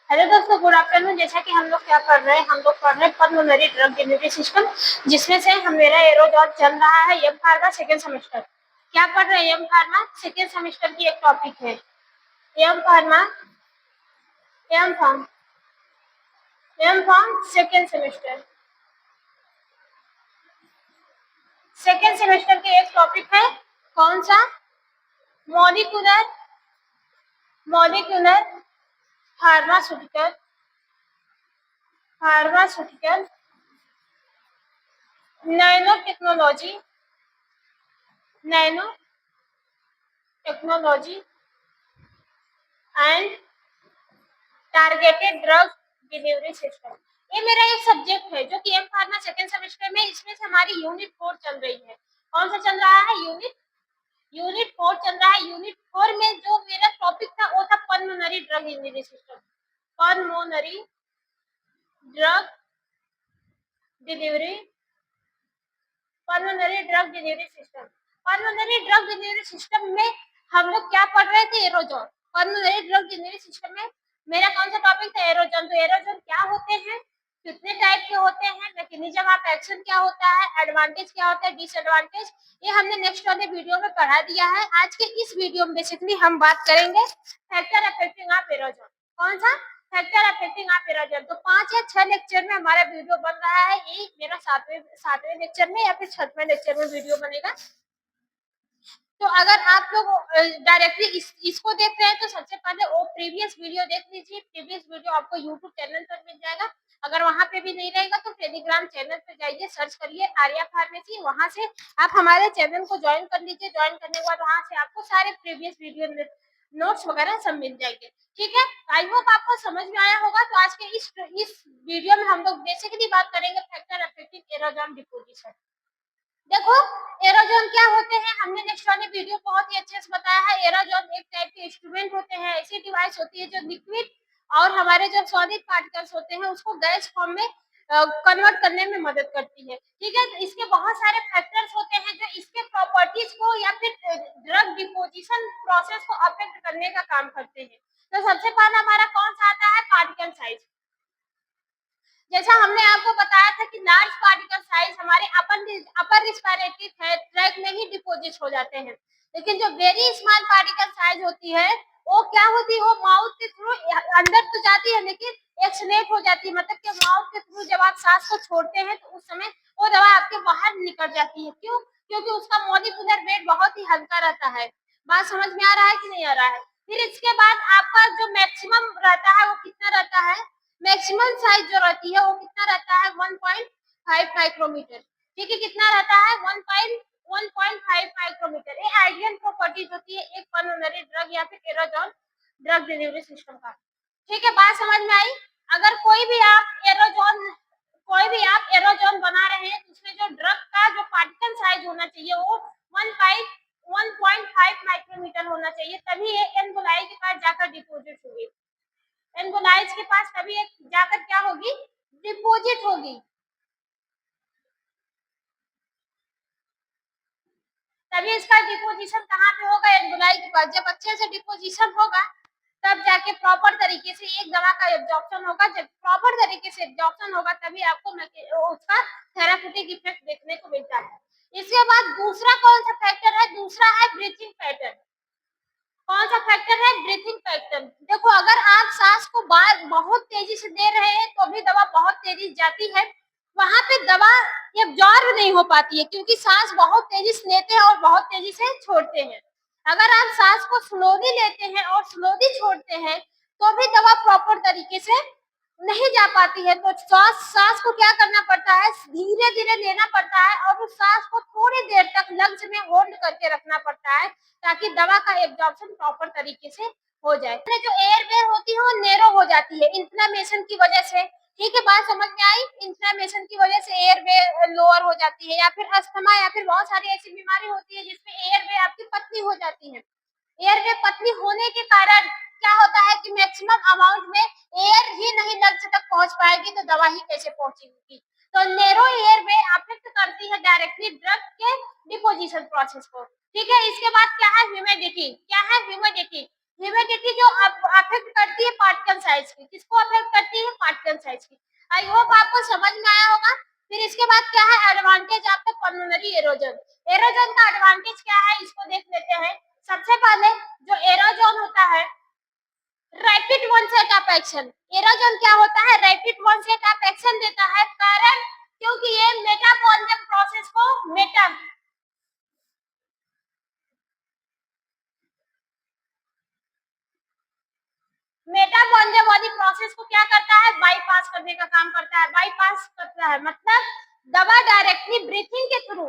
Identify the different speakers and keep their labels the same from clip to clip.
Speaker 1: Hello दोस्तों, good afternoon. जैसा कि हम लोग क्या कर रहे हैं, हम लोग पढ़ रहे हैं पल्मोनरी ड्रग डिलीवरी सिस्टम, जिसमें से हम मेरा एरोजॉन चल रहा है एम फार्मा सेकेंड सेमेस्टर। क्या पढ़ रहे हैं? एम फार्मा सेकेंड सेमेस्टर की एक टॉपिक है। M pharma M pharm M pharm second semester के एक टॉपिक है। कौन सा? Molecular molecular pharmaceutical pharmaceutical nanotechnology and targeted drug delivery system. ये मेरा एक सब्जेक्ट है जो कि एम फार्मा सेकेंड सेमेस्टर में, इसमें से हमारी यूनिट 4 चल रही है। कौन सा चल रहा है? यूनिट 4 चल रहा है। यूनिट 4 में जो मेरा टॉपिक था वो था pulmonary drug delivery system. Pulmonary drug delivery pulmonary drug delivery system. Pulmonary drug delivery system में हम लोग क्या पढ़ रहे थे? एरोजोन। पल्मोनरी ड्रग डिलीवरी सिस्टम में मेरा कौन सा टॉपिक था? एरोजोन। तो एरोजोन क्या होते हैं, कितने टाइप के होते हैं, मैकेनिज्म ऑफ एक्शन क्या होता है, एडवांटेज क्या होता है, डिसएडवांटेज, ये हमने नेक्स्ट वाले वीडियो में पढ़ा दिया है। आज के इस वीडियो में बेसिकली हम बात करेंगे फैक्टर अफेक्टिंग ऑफ एरोजोन। कौन सा? Factor affecting of erosion. तो 5 या 6 लेक्चर में हमारा वीडियो बन रहा है। ये मेरा सातवें लेक्चर में या फिर 6वें लेक्चर में वीडियो बनेगा। तो अगर आप लोग डायरेक्टली इसको देख रहे हैं तो सबसे पहले वो प्रीवियस वीडियो देख लीजिए। प्रीवियस वीडियो आपको यूट्यूब चैनल पर मिल जाएगा। अगर वहां पे भी नहीं रहेगा तो टेलीग्राम चैनल पे जाइए, सर्च करिए आर्या फार्मेसी, वहां से आप हमारे चैनल को ज्वाइन कर लीजिए। ज्वाइन करने के बाद वहां से आपको सारे प्रीवियस वीडियो नोट्स वगैरह सब मिल जाएंगे। ठीक है, आई होप आपको समझ में आया होगा। तो आज के इस वीडियो में हम लोग बेसिकली बात करेंगे फैक्टर अफेक्टिंग एरोजोन डिपोजिशन। देखो, एरोजोन क्या होते हैं, हमने नेक्स्ट वाले वीडियो बहुत ही अच्छे से बताया है। एरोजोन एक टाइप के इंस्ट्रूमेंट होते हैं, ऐसी डिवाइस होती है जो लिक्विड और हमारे जो सॉलिड पार्टिकल्स होते हैं उसको गैस फॉर्म में कन्वर्ट करने में मदद करती है। ठीक है, तो इसके बहुत सारे फैक्टर्स होते हैं जो इसके प्रॉपर्टीज को या फिर ड्रग डिपोजिशन प्रोसेस को अफेक्ट करने का काम करते हैं। तो सबसे पहला हमारा कौन सा आता है? Particle size. जैसा हमने आपको बताया था कि लार्ज पार्टिकल साइज हमारे अपर रिस्पिरेटरी ट्रैक में ही डिपोजिट हो जाते हैं, लेकिन जो वेरी स्मॉल पार्टिकल साइज होती है वो क्या होती है? वो माउथ के थ्रू अंदर तो जाती है लेकिन एक्सलेट हो जाती है। मतलब कि माउथ के थ्रू जब आप सांस को छोड़ते हैं तो उस समय वो दवा आपके बाहर निकल जाती है। क्यों? क्योंकि उसका मॉलिक्यूलर वेट बहुत ही हल्का रहता है। बात समझ में आ रहा है कि नहीं आ रहा है? फिर इसके बाद आपका जो मैक्सिमम रहता है वो कितना रहता है? मैक्सिमम साइज जो रहती है वो कितना रहता है? 1.5 माइक्रोमीटर। ठीक है, कितना रहता है? 1.5 माइक्रोमीटर। ये आइडियल प्रॉपर्टीज होती है एक पल्मोनरी ड्रग या फिर एरोजोन ड्रग डिलीवरी सिस्टम का। ठीक है, बात समझ में आई? अगर कोई भी आप एरोजोन बना रहे हैं तो उसमें जो ड्रग का जो पार्टिकल साइज होना चाहिए वो 1.5 माइक्रोमीटर होना चाहिए, तभी ये एनगोलाई के पास जाकर डिपोजिट होगी। एनगोलाइज के पास तभी एक जाकर क्या होगी? डिपोजिट होगी। तभी इसका डिपोजिशन कहाँ पे होगा? एनगोलाई के पास। जब अच्छे से डिपोजिशन होगा तब जाके प्रॉपर तरीके से एक दवा का एब्जॉर्प्शन होगा। जब प्रॉपर तरीके से एब्जॉर्प्शन होगा तभी आपको उसका थेराप्यूटिक इफेक्ट देखने को मिलता है। इसके बाद दूसरा कौन सा फैक्टर है? दूसरा है ब्रीथिंग पैटर्न। कौन सा फैक्टर है? Breathing factor. देखो, अगर आप सांस को बहुत तेजी से दे रहे हैं तो भी दवा बहुत तेजी जाती है, वहां पे दवा एब्जॉर्ब नहीं हो पाती है क्योंकि सांस बहुत तेजी से लेते हैं और बहुत तेजी से छोड़ते हैं। अगर आप सांस को स्लोली लेते हैं और स्लोली छोड़ते हैं तो भी दवा प्रॉपर तरीके से नहीं जा पाती है। तो सांस को क्या करना पड़ता है? धीरे धीरे लेना पड़ता है और उस सांस को थोड़ी देर तक लंग्स में होल्ड करके रखना पड़ता है ताकि दवा का एब्जॉर्प्शन प्रॉपर तरीके से हो जाए। जो एयरवे होती है वो नैरो हो जाती है इन्फ्लेमेशन की वजह से। ठीक है, बात समझ में आई? इन्फ्लेमेशन की वजह से एयरवे लोअर हो जाती है, या फिर अस्थमा या फिर बहुत सारी ऐसी बीमारी होती है जिसमें एयरवे आपकी पतली हो जाती है। एयरवे पतली होने के कारण क्या होता है कि मैक्सिमम अमाउंट में एयर ही नहीं लंग्स तक पहुंच पाएगी तो दवा ही कैसे पहुंचेगी? तो नैरो एयरवे अफेक्ट करती है डायरेक्टली ड्रग के डिपोजिशन प्रोसेस को। ठीक है, इसके बाद क्या है? ह्यूमिडिटी। क्या है? ह्यूमिडिटी। ह्यूमिडिटी जो अफेक्ट करती है पार्टिकल साइज की, किसको अफेक्ट करती है? पार्टिकल साइज की। आई होप आपको समझ में आया होगा। फिर इसके बाद क्या है एडवांटेज आपका पल्मोनरी एरोजन। एरोजन का एडवांटेज क्या है इसको देख लेते हैं। सबसे पहले जो एरोजन होता है rapid onset of action. Halogen क्या होता है? रैपिड वनसेट ऑफ एक्शन देता है। कारण क्योंकि ये मेटाबॉलिज्म प्रोसेस को मेटाबॉलिज्म वाली प्रोसेस को क्या करता है? बाईपास करने का काम करता है। बाईपास करता है मतलब दवा डायरेक्टली ब्रीथिंग के थ्रू,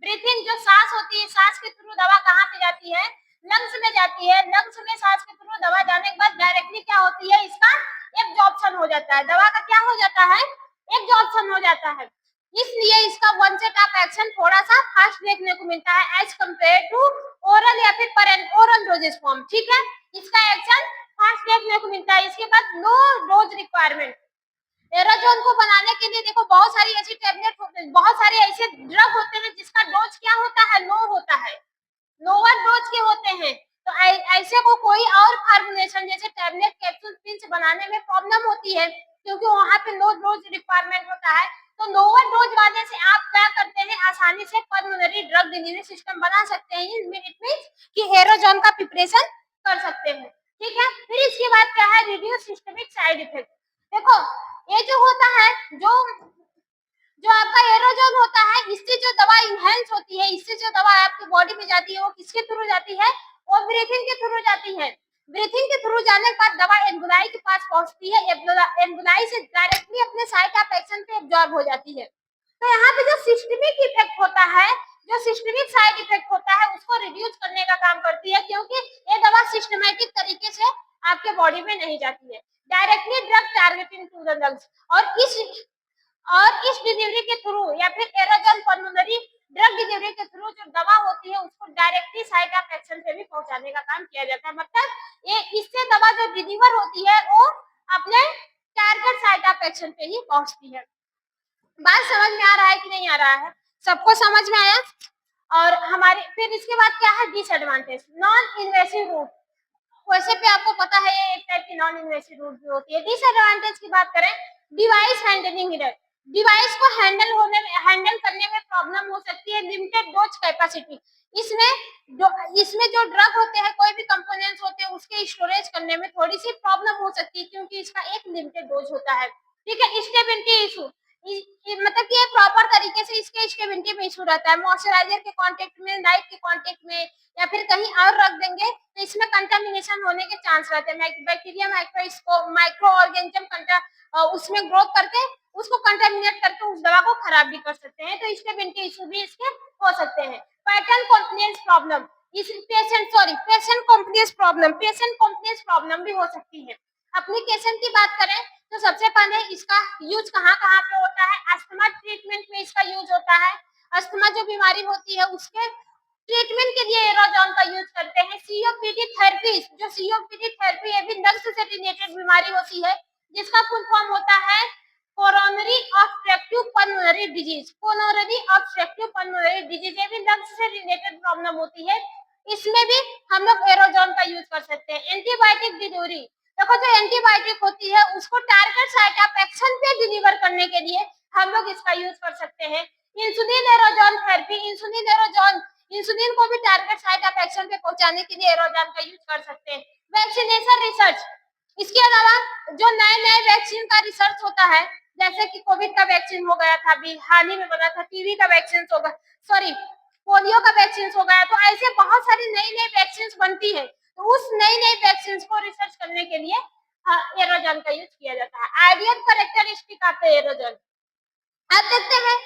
Speaker 1: ब्रीथिंग जो सांस होती है, सांस के थ्रू दवा कहाँ पे जाती है? लंग्स में जाती है। लंग्स में सांस के थ्रू दवा जाने के बाद डायरेक्टली क्या होती है? इसका एब्जॉर्प्शन हो जाता है। दवा का क्या हो जाता है? एब्जॉर्प्शन हो जाता है। इसलिए इसका वनसेट ऑफ एक्शन थोड़ा सा फास्ट देखने को मिलता है एज कंपेयर टू ओरल या फिर ओरल डोजेज फॉर्म। ठीक है, इसका एक्शन फास्ट देखने को मिलता है। इसके बाद लो डोज रिक्वायरमेंट। एरोजोन को बनाने के लिए देखो बहुत सारी ऐसी टैबलेट होते हैं, बहुत सारे ऐसे ड्रग होते हैं जिसका डोज क्या होता है? लो होता है, लोअर डोज के होते हैं। तो ऐसे को कोई और फार्मुलेशन जैसे टैबलेट कैप्सूल पिंच बनाने में प्रॉब्लम होती है क्योंकि वहां पे लो डोज रिक्वायरमेंट होता है। तो लोअर डोज वाले से आप क्या करते हैं? आसानी से पल्मोनरी ड्रग डिलीवरी सिस्टम बना सकते हैं। इट मींस कि एरोजोन का प्रिपरेशन कर सकते हैं। ठीक है, फिर इसके बाद क्या है? Reduce systemic side effect. देखो ये जो होता है, जो आपका एरोजोन होता है, इससे जो दवा इनहेंस होती है, इससे जो दवा आपकी बॉडी में जाती है वो किसके थ्रू जाती है? वो ब्रीथिंग के थ्रू जाती है। ब्रीथिंग के थ्रू जाने के बाद दवा एल्वुलाई के पास पहुंचती है। एल्वुलाई से डायरेक्टली अपने साइट ऑफ एक्शन पे एब्जॉर्ब हो जाती है। तो यहाँ पे जो सिस्टमिक इफेक्ट होता है, जो सिस्टमिक साइड इफेक्ट होता है उसको रिड्यूस करने का काम करती है क्योंकि ये दवा सिस्टमेटिक तरीके से आपके बॉडी में नहीं जाती है। Directly drug targeting to the lungs. और इस डिलीवरी के थ्रू या फिर एरोजन पल्मोनरी ड्रग डिलीवरी के थ्रू जो दवा होती है उसको डायरेक्टली साइट ऑफ एक्शन पे भी पहुंचाने का काम किया जाता है। मतलब ये इससे दवा जो डिलीवर होती है वो अपने टारगेट साइट ऑफ एक्शन पे ही पहुंचती है। बात समझ में आ रहा है कि नहीं आ रहा है? सबको समझ में आया? और हमारे फिर इसके बाद क्या है? डिसएडवांटेज। Non invasive route. वैसे भी आपको पता है ये एक टाइप की नॉन इन्वेसिव रूट भी होती है। डिसएडवांटेज की बात करें, डिवाइस हैंडलिंग एरर। डिवाइस को हैंडल करने में प्रॉब्लम हो सकती है। Limited dose capacity. इसमें जो ड्रग होते हैं, कोई भी कंपोनेंट्स होते हैं, उसके स्टोरेज करने में थोड़ी सी प्रॉब्लम हो सकती है क्योंकि इसका एक लिमिटेड डोज होता है। ठीक है, स्टेबिलिटी इशू। मतलब कि प्रॉपर तरीके से इसके स्टेबिलिटी में इशू रहता है। मॉइस्चराइजर के कांटेक्ट में, लाइट के कांटेक्ट में या फिर कहीं और रख देंगे तो इसमें कंटामिनेशन होने के चांस रहते हैं। बैक्टीरिया माइक्रो ऑर्गेनिज्म उसमें ग्रोथ करके उसको कंटामिनेट करके उस दवा को खराब भी कर सकते हैं। तो स्टेबिलिटी इशू भी इसके हो सकते हैं। Pattern compliance problem. इस पेशेंट कॉम्प्लियंस प्रॉब्लम भी हो सकती है। एप्लीकेशन की बात करें तो सबसे पहले इसका यूज कहाँ कहाँ पे होता है? अस्थमा ट्रीटमेंट में इसका यूज होता है। अस्थमा जो बीमारी होती है उसके ट्रीटमेंट के लिए एरोजोन का यूज करते हैं। सीओपीडी थेरेपी, जो सीओपीडी थेरेपी है भी लंग्स से रिलेटेड बीमारी होती है जिसका फुल फॉर्म होता है coronary obstructive pulmonary disease. Coronary obstructive pulmonary disease ये भी लंग्स से रिलेटेड प्रॉब्लम होती है। इसमें भी हम लोग एरोजोन का यूज कर सकते हैं। Antibiotic delivery. देखो जो एंटीबायोटिक होती है उसको टारगेट साइट ऑफ एक्शन पे डिलीवर करने के लिए हम लोग इसका यूज कर सकते हैं। Insulin एरोजोन therapy. इंसुलिन को भी टारगेट साइट ऑफ एक्शन पे पहुंचाने के लिए एरोजोन का यूज कर सकते हैं। Vaccination research. इसके अलावा जो नए नए वैक्सीन का रिसर्च होता है, जैसे कि कोविड का वैक्सीन हो गया था, अभी हाल ही में बना था, टीबी का वैक्सीन हो गया, सॉरी पोलियो का वैक्सीन हो गया। तो ऐसे बहुत सारी नई नई वैक्सीन बनती है। तो उस नई नई वैक्सीन को रिसर्च करने के लिए एरोजोन का यूज किया जाता है। आइडियल कैरेक्टरिस्टिक आते हैं एरोजोन। अब देखते हैं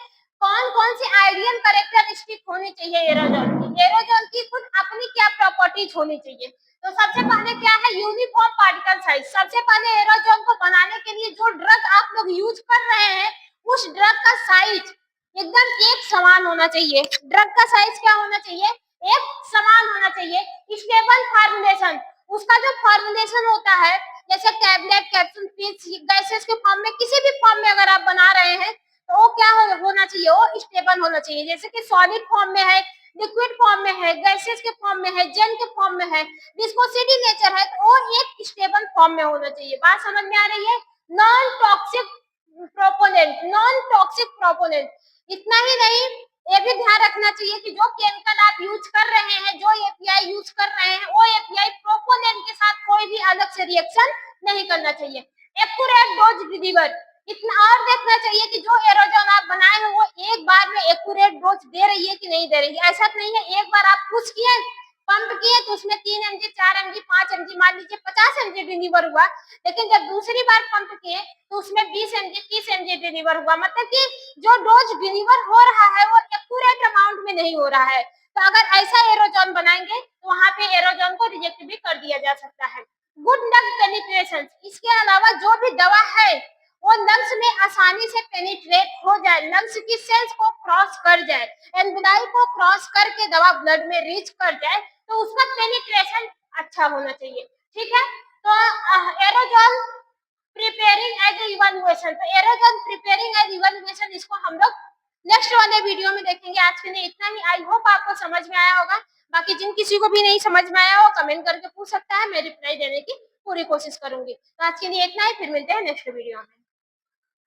Speaker 1: कौन कौन सी आइडियल कैरेक्टरिस्टिक होनी चाहिए एरोजोन की। एरोजोन की खुद अपनी क्या प्रॉपर्टीज होनी चाहिए? तो सबसे पहले क्या है? Uniform particle size. सबसे पहले एरोजोन को बनाने के लिए जो ड्रग आप लोग यूज कर रहे हैं उस ड्रग का साइज एकदम एक समान होना चाहिए। ड्रग का साइज क्या होना चाहिए? एक समान होना चाहिए। Stable formulation. उसका जो फार्मुलेशन होता है जैसे टैबलेट, कैप्सूल, पिल्स, गैसेस के फॉर्म में, किसी भी फॉर्म में अगर आप बना रहे हैं तो वो क्या होना चाहिए? वो स्टेबल होना चाहिए। जैसे कि सॉलिड फॉर्म में है, लिक्विड फॉर्म में है, गैसेस के फॉर्म में है, जेल के फॉर्म में है, विस्कोसिटी नेचर है, तो वो एक स्टेबल फॉर्म में होना चाहिए। बात समझ में आ रही है? Non toxic proponent, non toxic proponent. इतना ही नहीं, ये भी ध्यान रखना चाहिए कि जो केमिकल आप यूज कर रहे हैं, जो एपीआई यूज कर रहे हैं, वो एपीआई प्रोपोनेंट के साथ कोई भी अलग से रिएक्शन नहीं करना चाहिए। एक्यूरेट डोज डिलीवर, इतना और देखना चाहिए कि जो एरोजोन आप बनाए हैं वो एक बार में एक्यूरेट डोज दे रही है कि नहीं दे रही है। ऐसा नहीं है एक बार आप पुश किए, पंप किए तो उसमें 3 mg, 4 mg, 5 mg, मान लीजिए 50 mg डिलीवर हुआ, लेकिन जब दूसरी बार पंप किए तो उसमें 20 mg, 30 mg डिलीवर हुआ। मतलब कि जो डोज डिलीवर हो रहा है वो एक्यूरेट अमाउंट में नहीं हो रहा है। तो अगर ऐसा एरोजोन बनाएंगे तो वहां पे एरोजोन को रिजेक्ट भी कर दिया जा सकता है। गुड लंग पेनिट्रेशन, इसके अलावा जो भी दवा है वो लंग्स में आसानी से पेनिट्रेट हो जाए, लंग्स की सेल्स को क्रॉस कर जाए, एल्विलाई को क्रॉस करके दवा ब्लड में रीच कर जाए, तो उसका पेनिट्रेशन अच्छा होना चाहिए। ठीक है, तो एरोजोल प्रिपेयरिंग एज इवैल्यूएशन, तो एरोजोल प्रिपेयरिंग एज इवैल्यूएशन इसको हम लोग नेक्स्ट वाले वीडियो में देखेंगे। आज के लिए इतना ही। आई होप आपको समझ में आया होगा। बाकी जिन किसी को भी नहीं समझ में आया हो कमेंट करके पूछ सकता है, मैं रिप्लाई देने की पूरी कोशिश करूंगी। तो आज के लिए इतना ही, फिर मिलते हैं नेक्स्ट वीडियो में।